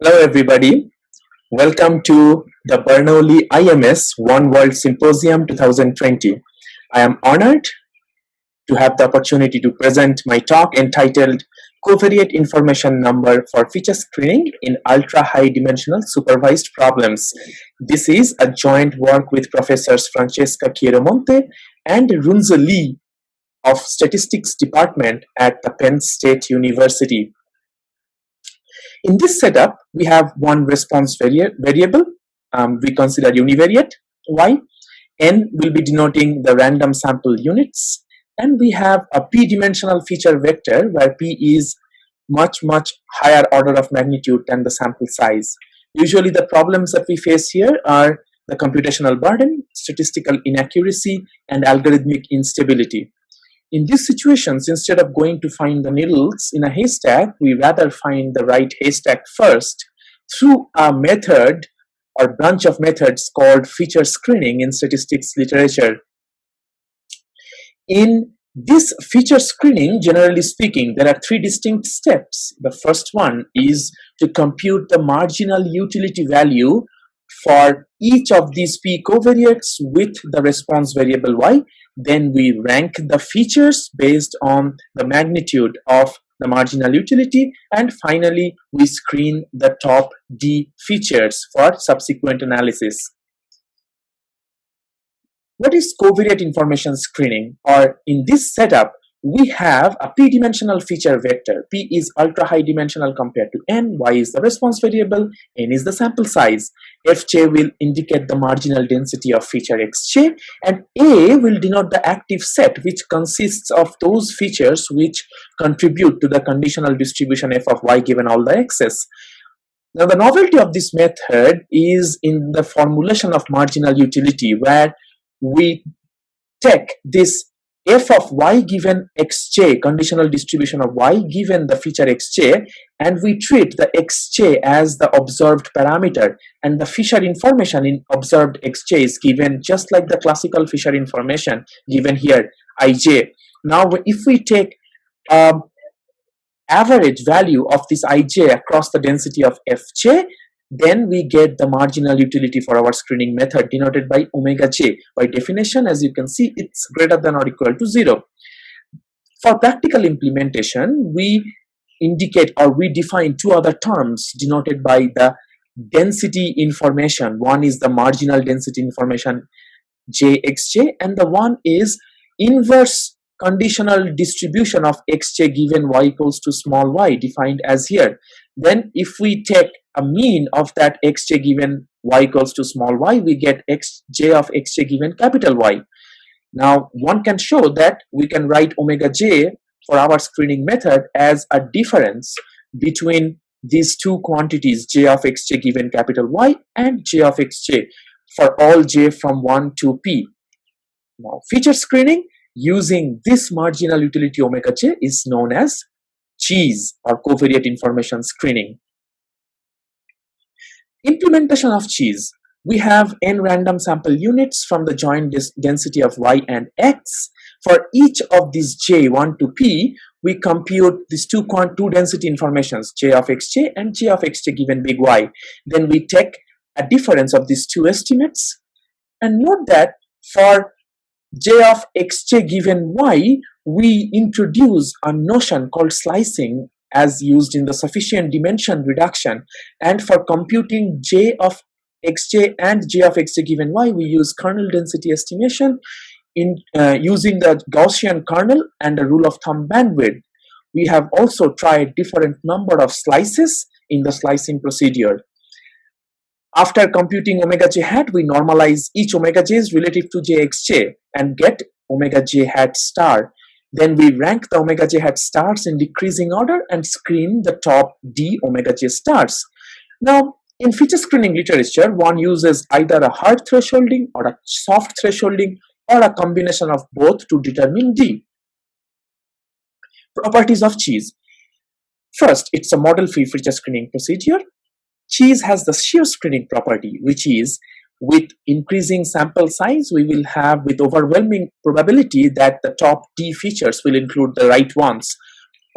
Hello everybody, welcome to the Bernoulli IMS One World Symposium 2020. I am honored to have the opportunity to present my talk entitled Covariate Information Number for Feature Screening in Ultra-High Dimensional Supervised Problems. This is a joint work with Professors Francesca Chiaramonte and Runze Lee of Statistics Department at the Penn State University. In this setup, we have one response variable, we consider univariate, y. N will be denoting the random sample units. And we have a p-dimensional feature vector where p is much higher order of magnitude than the sample size. Usually the problems that we face here are the computational burden, statistical inaccuracy, and algorithmic instability. In these situations, instead of going to find the needles in a haystack, we rather find the right haystack first through a method or branch of methods called feature screening in statistics literature. In this feature screening, generally speaking, there are three distinct steps. The first one is to compute the marginal utility value for each of these p covariates with the response variable y. Then we rank the features based on the magnitude of the marginal utility, and finally we screen the top d features for subsequent analysis. What is covariate information screening? Or in this setup, we have a p-dimensional feature vector. P is ultra-high dimensional compared to n, y is the response variable, n is the sample size. Fj will indicate the marginal density of feature xj, and A will denote the active set, which consists of those features which contribute to the conditional distribution f of y given all the x's. Now the novelty of this method is in the formulation of marginal utility, where we take this f of y given xj, conditional distribution of y given the feature xj, and we treat the xj as the observed parameter, and the Fisher information in observed xj is given just like the classical Fisher information given here, ij. Now if we take average value of this ij across the density of fj, then we get the marginal utility for our screening method denoted by omega j. By definition, as you can see, it's greater than or equal to 0. For practical implementation, we indicate or we define two other terms denoted by the density information. One is the marginal density information jxj, and the one is inverse conditional distribution of xj given y equals to small y, defined as here. Then if we take a mean of that xj given y equals to small y, we get xj of xj given capital Y. Now one can show that we can write omega j for our screening method as a difference between these two quantities, j of xj given capital Y and j of xj for all j from 1 to p. Now feature screening using this marginal utility omega j is known as cheese or covariate information screening. Implementation of cheese. We have n random sample units from the joint density of y and x. For each of these j 1 to p, we compute these two density informations, j of xj and j of xj given big Y. Then we take a difference of these two estimates, and note that for j of xj given y, we introduce a notion called slicing as used in the sufficient dimension reduction, and for computing j of xj and j of xj given y, we use kernel density estimation in using the Gaussian kernel and a rule of thumb bandwidth. We have also tried different number of slices in the slicing procedure. After computing omega j hat, we normalize each omega j's relative to jxj and get omega j hat star. Then we rank the omega j hat stars in decreasing order and screen the top d omega j stars. Now, in feature screening literature, one uses either a hard thresholding or a soft thresholding or a combination of both to determine d. Properties of cheese. First, it's a model-free feature screening procedure. Cheese has the shear screening property, which is with increasing sample size, we will have with overwhelming probability that the top D features will include the right ones.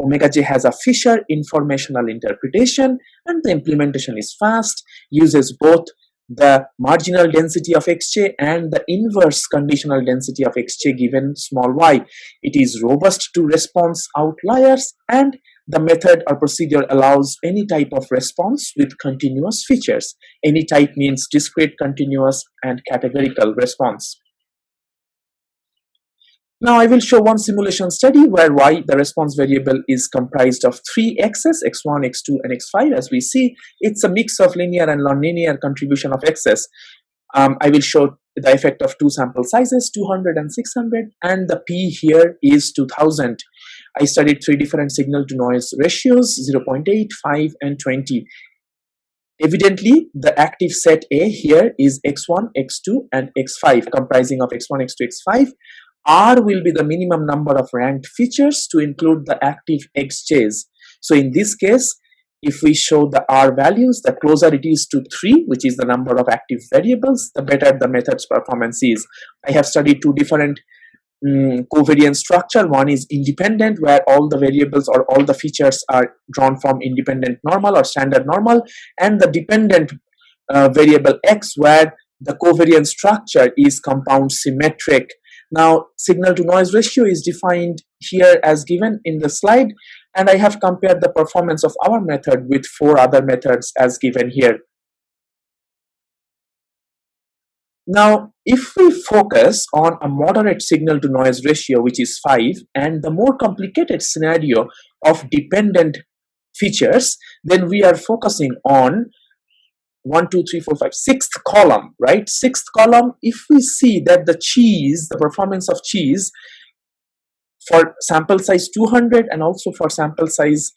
Omega j has a Fisher informational interpretation, and the implementation is fast, uses both the marginal density of xj and the inverse conditional density of xj given small y. It is robust to response outliers, and the method or procedure allows any type of response with continuous features. Any type means discrete, continuous, and categorical response. Now I will show one simulation study where y, the response variable, is comprised of three x's, x1, x2, and x5. As we see, it's a mix of linear and nonlinear contribution of x's. I will show the effect of two sample sizes, 200 and 600, and the p here is 2000. I studied three different signal to noise ratios, 0.8, 5, and 20. Evidently, the active set A here is x1, x2, and x5, comprising of x1, x2, x5. R will be the minimum number of ranked features to include the active xj's. So in this case, if we show the R values, the closer it is to 3, which is the number of active variables, the better the method's performance is. I have studied two different covariance structure. One is independent, where all the variables or all the features are drawn from independent normal or standard normal, and the dependent variable x, where the covariance structure is compound symmetric. Now, signal to noise ratio is defined here as given in the slide, and I have compared the performance of our method with 4 other methods as given here. Now, if we focus on a moderate signal to noise ratio, which is 5, and the more complicated scenario of dependent features, then we are focusing on 1, 2, 3, 4, 5, sixth column, right? Sixth column, if we see that the performance of cheese for sample size 200 and also for sample size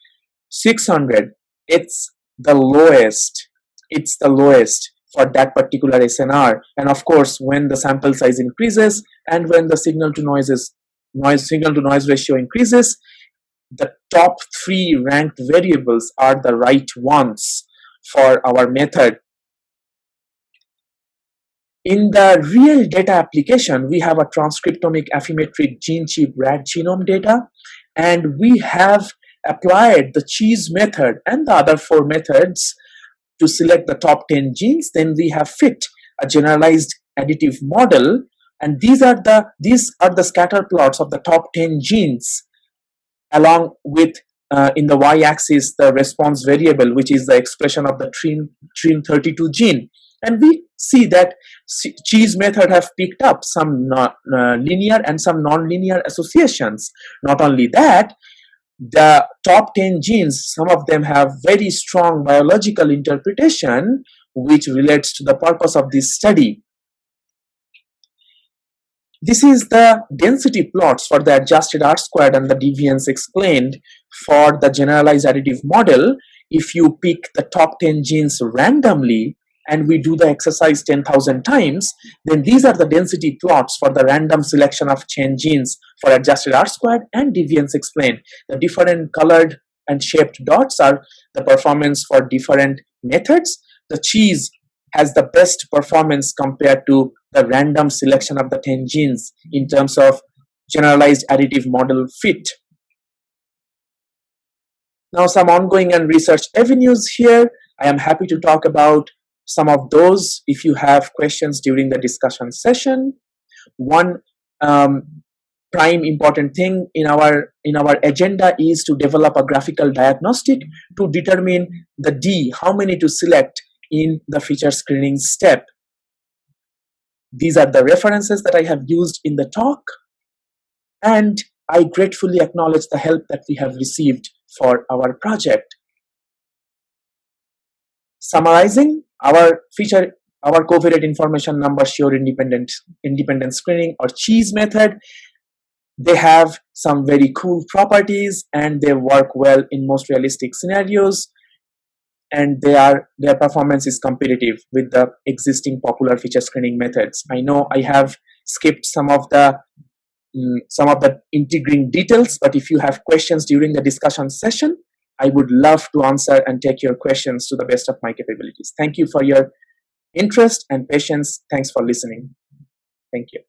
600, it's the lowest. It's the lowest for that particular SNR. And of course, when the sample size increases and when the signal to noise ratio increases, the top 3 ranked variables are the right ones for our method. In the real data application, we have a transcriptomic Affymetric gene chip rat genome data, and we have applied the cheese method and the other 4 methods to select the top 10 genes. Then we have fit a generalized additive model, and these are the scatter plots of the top 10 genes, along with in the y-axis the response variable, which is the expression of the TRIM32 gene. And we see that cheese method have picked up some linear and some non-linear associations. Not only that, the top 10 genes, some of them have very strong biological interpretation, which relates to the purpose of this study. This is the density plots for the adjusted R-squared and the deviance explained for the generalized additive model. If you pick the top 10 genes randomly and we do the exercise 10,000 times, then these are the density plots for the random selection of 10 genes for adjusted R-squared and deviance explained. The different colored and shaped dots are the performance for different methods. The cheese has the best performance compared to the random selection of the 10 genes in terms of generalized additive model fit. Now, some ongoing and research avenues here. I am happy to talk about some of those if you have questions during the discussion session. One prime important thing in our agenda is to develop a graphical diagnostic to determine the D, how many to select in the feature screening step. These are the references that I have used in the talk, and I gratefully acknowledge the help that we have received for our project. Summarizing, our covariate information number sure independent screening or cheese method, they have some very cool properties and they work well in most realistic scenarios, and their performance is competitive with the existing popular feature screening methods. I know I have skipped some of the integrating details, but if you have questions during the discussion session, I would love to answer and take your questions to the best of my capabilities. Thank you for your interest and patience. Thanks for listening. Thank you.